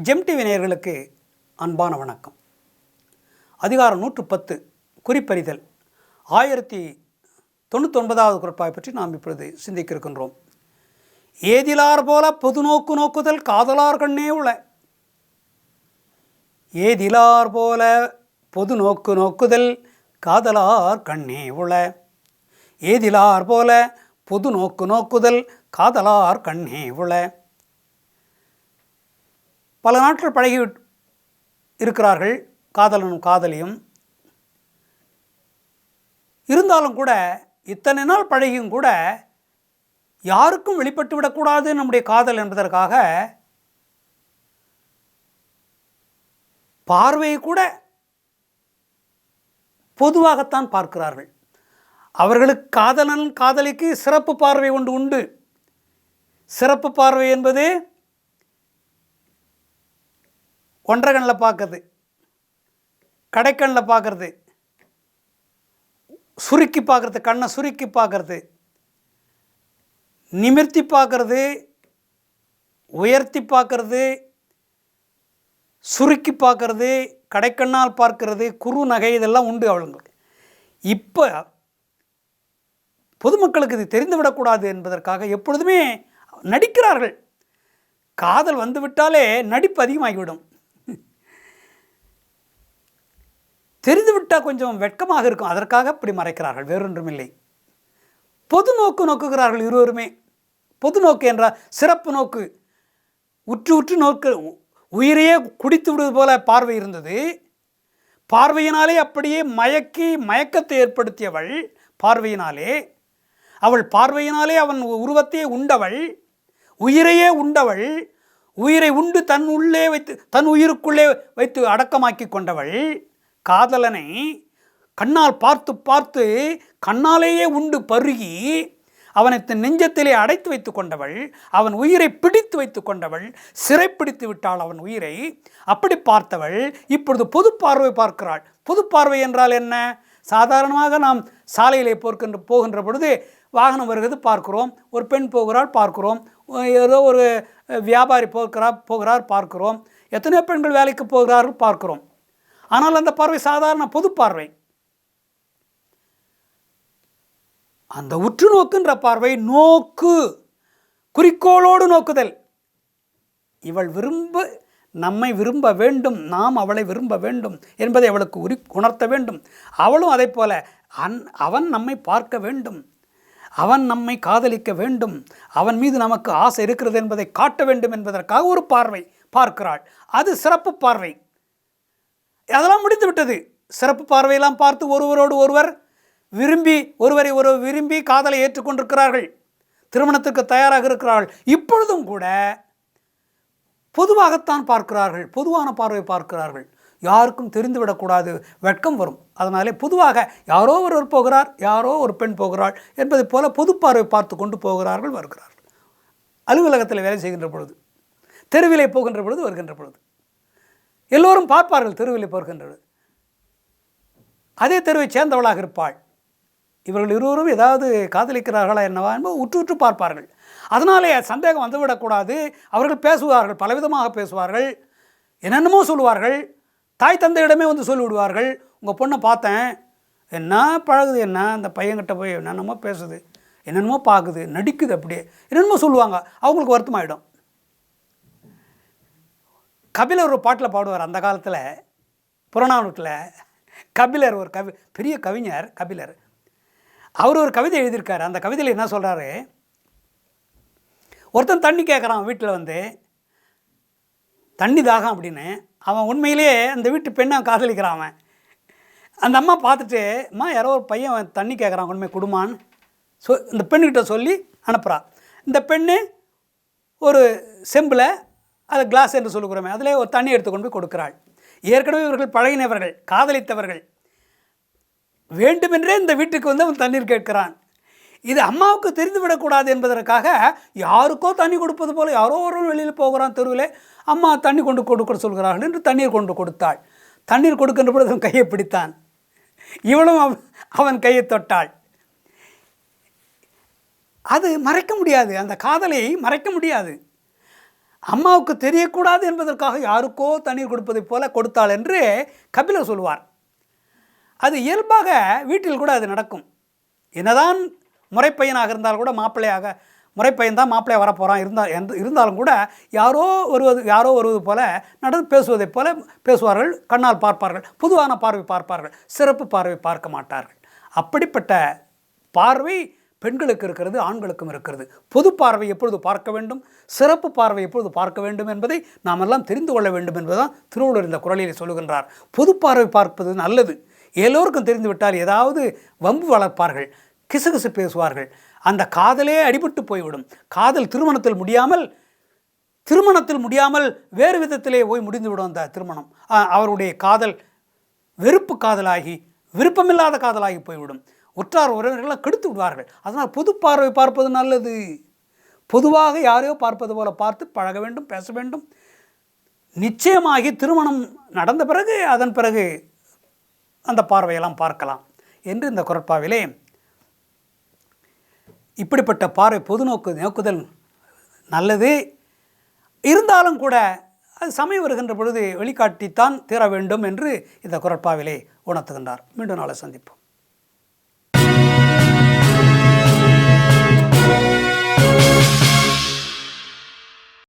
GeM TV நேயர்களுக்கு அன்பான வணக்கம். அதிகாரம் 110 குறிப்பறிதல் 1099வது குறட்பாவை பற்றி நாம் இப்பொழுது சிந்திக்க இருக்கின்றோம். ஏதிலார் போல பொது நோக்கு நோக்குதல் காதலார் கண்ணே உள. ஏதிலார் போல பொது நோக்கு நோக்குதல் காதலார் கண்ணே உள. ஏதிலார் போல பொது நோக்கு நோக்குதல் காதலார் கண்ணே உள. பல நாட்கள் பழகி இருக்கிறார்கள் காதலனும் காதலியும். இருந்தாலும் கூட இத்தனை நாள் பழகியும் கூட யாருக்கும் வெளிப்பட்டு விடக்கூடாது நம்முடைய காதல் என்பதற்காக பார்வையை கூட பொதுவாகத்தான் பார்க்கிறார்கள். அவர்களுக்கு காதலன் காதலிக்கு சிறப்பு பார்வை ஒன்று உண்டு. சிறப்பு பார்வை என்பது ஒன்றரை கண்ணில் பார்க்கறது, கடைக்கண்ணில் பார்க்கறது, சுருக்கி பார்க்கறது, கண்ணை சுருக்கி பார்க்கறது, நிமிர்த்தி பார்க்கறது, உயர்த்தி பார்க்கறது, சுருக்கி பார்க்கறது, கடைக்கண்ணால் பார்க்கறது, குறு நகை, இதெல்லாம் உண்டு அவங்களுக்கு. இப்போ பொதுமக்களுக்கு இது தெரிந்துவிடக்கூடாது என்பதற்காக எப்பொழுதுமே நடிக்கிறார்கள். காதல் வந்துவிட்டாலே நடிப்பு அதிகமாகிவிடும். தெரிந்துவிட்டால் கொஞ்சம் வெட்கமாக இருக்கும், அதற்காக இப்படி மறைக்கிறார்கள், வேறொன்றுமில்லை. பொது நோக்கு நோக்குகிறார்கள் இருவருமே. பொது நோக்கு என்றால் சிறப்பு நோக்கு, உற்று உற்று நோக்கு, உயிரையே குடித்து விடுவது போல பார்வை இருந்தது. பார்வையினாலே அப்படியே மயக்கத்தை ஏற்படுத்தியவள் பார்வையினாலே. அவள் பார்வையினாலே அவன் உருவத்தையே உண்டவள், உயிரையே உண்டவள். உயிரை உண்டு தன் உள்ளே வைத்து, தன் உயிருக்குள்ளே வைத்து அடக்கமாக்கி கொண்டவள். காதலனை கண்ணால் பார்த்து பார்த்து கண்ணாலேயே உண்டு பருகி அவனை நெஞ்சத்திலே அடைத்து வைத்து கொண்டவள். அவன் உயிரை பிடித்து வைத்து கொண்டவள், சிறைப்பிடித்து விட்டாள் அவன் உயிரை. அப்படி பார்த்தவள் இப்பொழுது பொது பார்வை பார்க்கிறாள். பொது பார்வை என்றால் என்ன? சாதாரணமாக நாம் சாலையிலே போகின்ற பொழுது வாகனம் வருகிறது பார்க்கிறோம், ஒரு பெண் போகிறாள் பார்க்கிறோம், ஏதோ ஒரு வியாபாரி போகிறார் பார்க்கிறோம், எத்தனையோ பெண்கள் வேலைக்கு போகிறார்கள் பார்க்கிறோம். ஆனால் அந்த பார்வை சாதாரண பொது பார்வை. அந்த உற்று நோக்குன்ற பார்வை நோக்கு, குறிக்கோளோடு நோக்குதல். இவள் நம்மை விரும்ப வேண்டும், நாம் அவளை விரும்ப வேண்டும் என்பதை அவளுக்கு உணர்த்த வேண்டும். அவளும் அதை போல அவன் நம்மை பார்க்க வேண்டும், அவன் நம்மை காதலிக்க வேண்டும், அவன் மீது நமக்கு ஆசை இருக்கிறது என்பதை காட்ட வேண்டும் என்பதற்காக ஒரு பார்வை பார்க்கிறாள். அது சிறப்பு பார்வை. அதெல்லாம் முடித்து விட்டது. சிறப்பு பார்வையெல்லாம் பார்த்து ஒருவரோடு ஒருவர் விரும்பி காதலை ஏற்றுக்கொண்டிருக்கிறார்கள், திருமணத்திற்கு தயாராக இருக்கிறார்கள். இப்பொழுதும் கூட பொதுவாகத்தான் பார்க்கிறார்கள், பொதுவான பார்வை பார்க்கிறார்கள். யாருக்கும் தெரிந்துவிடக்கூடாது, வெட்கம் வரும். அதனாலே பொதுவாக யாரோ ஒருவர் போகிறார், யாரோ ஒரு பெண் போகிறாள் என்பதை போல பொது பார்வை பார்த்து கொண்டு போகிறார்கள், வருகிறார்கள். அலுவலகத்தில் வேலை செய்கின்ற பொழுது, தெருவிலே போகின்ற பொழுது, வருகின்ற பொழுது எல்லோரும் பார்ப்பார்கள். தெருவில் போகின்றது அதே தெருவை சேர்ந்தவளாக இருப்பாள். இவர்கள் இருவரும் ஏதாவது காதலிக்கிறார்களா என்னவா என்பது உற்று உற்று பார்ப்பார்கள். அதனாலே சந்தேகம் வந்துவிடக்கூடாது. அவர்கள் பேசுவார்கள், பலவிதமாக பேசுவார்கள், என்னென்னமோ சொல்லுவார்கள். தாய் தந்தையிடமே வந்து சொல்லிவிடுவார்கள், உங்கள் பொண்ணை பார்த்தேன், என்ன பழகுது, என்ன அந்த பையன்கிட்ட போய் என்னென்னமோ பேசுது, என்னென்னமோ பார்க்குது, நடிக்குது, அப்படியே என்னென்னமோ சொல்லுவாங்க. அவங்களுக்கு வருத்தமாயிடும். கபிலர் ஒரு பாட்டில் பாடுவார். அந்த காலத்தில் புறநானூற்றில் கபிலர் ஒரு பெரிய கவிஞர் கபிலர். அவர் ஒரு கவிதை எழுதியிருக்கார். அந்த கவிதையில் என்ன சொல்கிறாரு, ஒருத்தன் தண்ணி கேட்குறான் வீட்டில் வந்து, தண்ணி தாகம் அப்படின்னு. அவன் உண்மையிலேயே அந்த வீட்டு பெண்ணை காதலிக்கிறான். அவன் அந்த அம்மா பார்த்துட்டு, அம்மா யாரோ ஒரு பையன் தண்ணி கேட்குறான், உண்மை குடுமான்னு இந்த பெண்ணுக்கிட்ட சொல்லி அனுப்புகிறான். இந்த பெண்ணு ஒரு செம்பில், அது கிளாஸ் என்று சொல்லுகிறோமே, அதில் ஒரு தண்ணி எடுத்துக்கொண்டு போய் கொடுக்குறாள். ஏற்கனவே இவர்கள் பழகினவர்கள், காதலித்தவர்கள். வேண்டுமென்றே இந்த வீட்டுக்கு வந்து அவன் தண்ணீர் கேட்கிறான். இது அம்மாவுக்கு தெரிந்துவிடக்கூடாது என்பதற்காக யாருக்கோ தண்ணி கொடுப்பது போல் யாரோ ஒரு வெளியில் போகிறான் தெருவில், அம்மா தண்ணி கொண்டு கொடுக்க சொல்கிறார்கள் என்று தண்ணீர் கொண்டு கொடுத்தாள். தண்ணீர் கொடுக்கின்ற பொழுது அவன் கையை பிடித்தான், இவளும் அவன் கையை தொட்டாள். அது மறைக்க முடியாது, அந்த காதலை மறைக்க முடியாது. அம்மாவுக்கு தெரியக்கூடாது என்பதற்காக யாருக்கோ தண்ணீர் கொடுப்பதைப் போல கொடுத்தாள் என்று கபிலர் சொல்வார். அது இயல்பாக வீட்டில் கூட அது நடக்கும். என்னதான் முறைப்பையனாக இருந்தால் கூட முறைப்பையன் தான் மாப்பிள்ளையாக வரப்போகிறான் இருந்தாலும் கூட யாரோ வருவது போல நடந்து பேசுவதைப் போல பேசுவார்கள், கண்ணால் பார்ப்பார்கள், பொதுவான பார்வை பார்ப்பார்கள், சிறப்பு பார்வை பார்க்க மாட்டார்கள். அப்படிப்பட்ட பார்வை பெண்களுக்கு இருக்கிறது, ஆண்களுக்கும் இருக்கிறது. பொது பார்வை எப்பொழுது பார்க்க வேண்டும், சிறப்பு பார்வை எப்பொழுது பார்க்க வேண்டும் என்பதை நாம் எல்லாம் தெரிந்து கொள்ள வேண்டும் என்பதுதான் திருவள்ளுவர் இந்த குறளில் சொல்லுகின்றார். பொது பார்வை பார்ப்பது நல்லது. எல்லோருக்கும் தெரிந்துவிட்டால் ஏதாவது வம்பு வளர்ப்பார்கள், கிசுகிசு பேசுவார்கள், அந்த காதலே அடிபட்டு போய்விடும். காதல் திருமணத்தில் முடியாமல் வேறு விதத்திலே போய் முடிந்துவிடும். அந்த திருமணம் அவருடைய காதல் வெறுப்பு காதலாகி விருப்பமில்லாத காதலாகி போய்விடும். உற்றார் உறவினர்களாக கெடுத்து விடுவார்கள். அதனால் பொது பார்வை பார்ப்பது நல்லது. பொதுவாக யாரையோ பார்ப்பது போல பார்த்து பழக வேண்டும், பேச வேண்டும். நிச்சயமாகி திருமணம் நடந்த பிறகு அதன் பிறகு அந்த பார்வையெல்லாம் பார்க்கலாம் என்று இந்த குறட்பாவிலே இப்படிப்பட்ட பார்வை பொது நோக்குதல் நல்லது. இருந்தாலும் கூட அது சமயம் வருகின்ற பொழுது வெளிக்காட்டித்தான் தீர வேண்டும் என்று இந்த குறட்பாவிலே உணர்த்துகின்றார். மீண்டும் நாளை சந்திப்போம்.